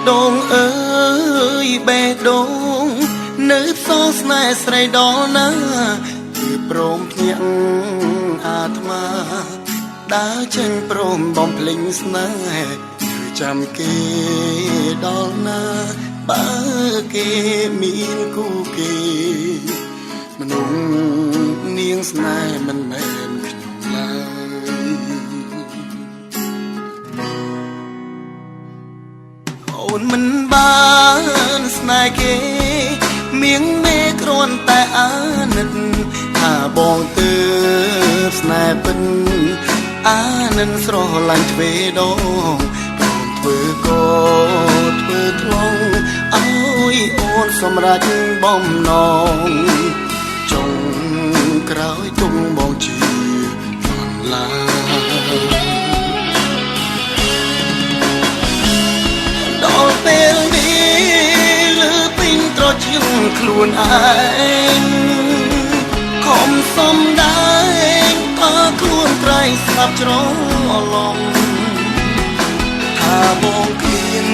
ដូងអើយបេះដូងនៅសោស្នេហ៍ស្រីដល់ណាគឺព្រមភ្ញាក់អាត្មាដើរចេញព្រមបំភ្លេងស្នេហ៍គឺចាំគេដល់ណាបើគេមានគូគេមនុស្សនាងស្នេហ៍មិនមែនខ្ញុំឡើយអូនមិនបានស្នេហ៍គេមៀងមេគ្រាន់តែអាណិតថាបងទើបស្នេហ៍ពិនអានិនស្រឡាញ់ទ្វេដងបងធ្វើក៏ធ្វើថ្លង់អើយអូនសម្រេចបំណងចុងក្រោយទុំបងជាយន់ឡាដល់ពេលនេះលើពេញត្រជាខ្លួនឯងខំសំដែងថាខ្លួនត្រៃស្លាប់ច្រឡំថាបងគ្មាន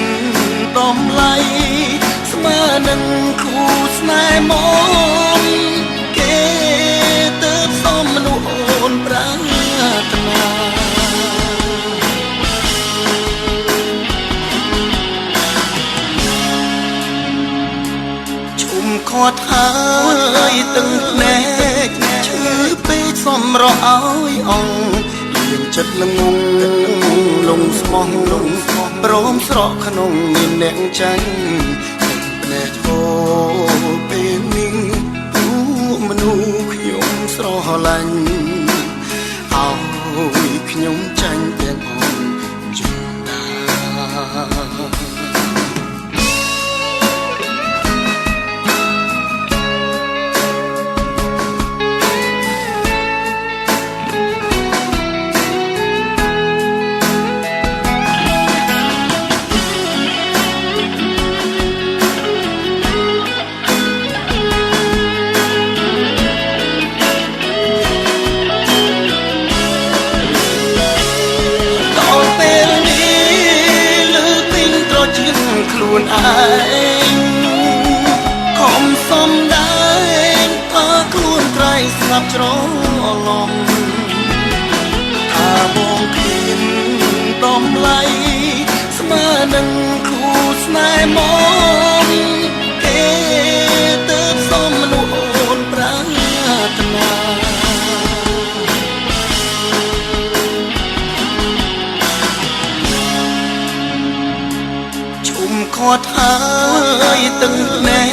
តម្លៃស្មើនឹងគូស្នេហ៍មកគេទៅសំមនុស្សអូនប្រាថ្នាជុំខត់ហើយទឹកភ្នែកឈឺពេកសម្រស់ឲ្យអងលៀងចិត្តល្ងងលងស្មោះព្រមស្រកក្នុងមានអ្នកចាញ់ភ្នែកឈោពេលនេះទូមនុស្សខ្ញុំស្រឡាញ់ឲ្យខ្ញុំចាញ់ទាំងអូនជាដាខ្លួនឯងខំសំដែងថាខ្លួនត្រៃស្លាប់ច្រឡំថាបងគ្មានតម្លៃស្មើនឹងគូស្នេហ៍មកគេទៅសំមនុស្សអូនប្រាថ្នាខត់ហើយទឹកភ្នែ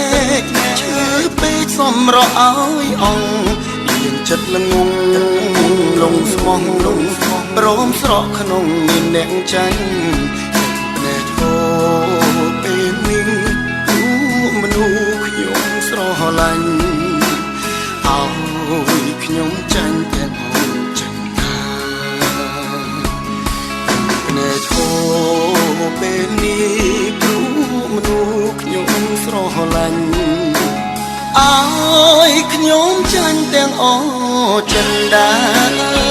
កឈឺពេកសម្រស់ឲ្យអងលៀងចិត្តល្ងងលងស្មោះព្រមស្រកក្នុងមានអ្នកចាញ់ភ្នែកឈោពេលនេះទូមនុស្សខ្ញុំស្រឡាញ់ឲ្យខ្ញុំចាញ់ទាំងអូនចឹងណាភ្នែកឈោពេលនេះមនុស្សខ្ញុំស្រឡាញ់ឲ្យខ្ញុំចាញ់ទាំងអូចិនដា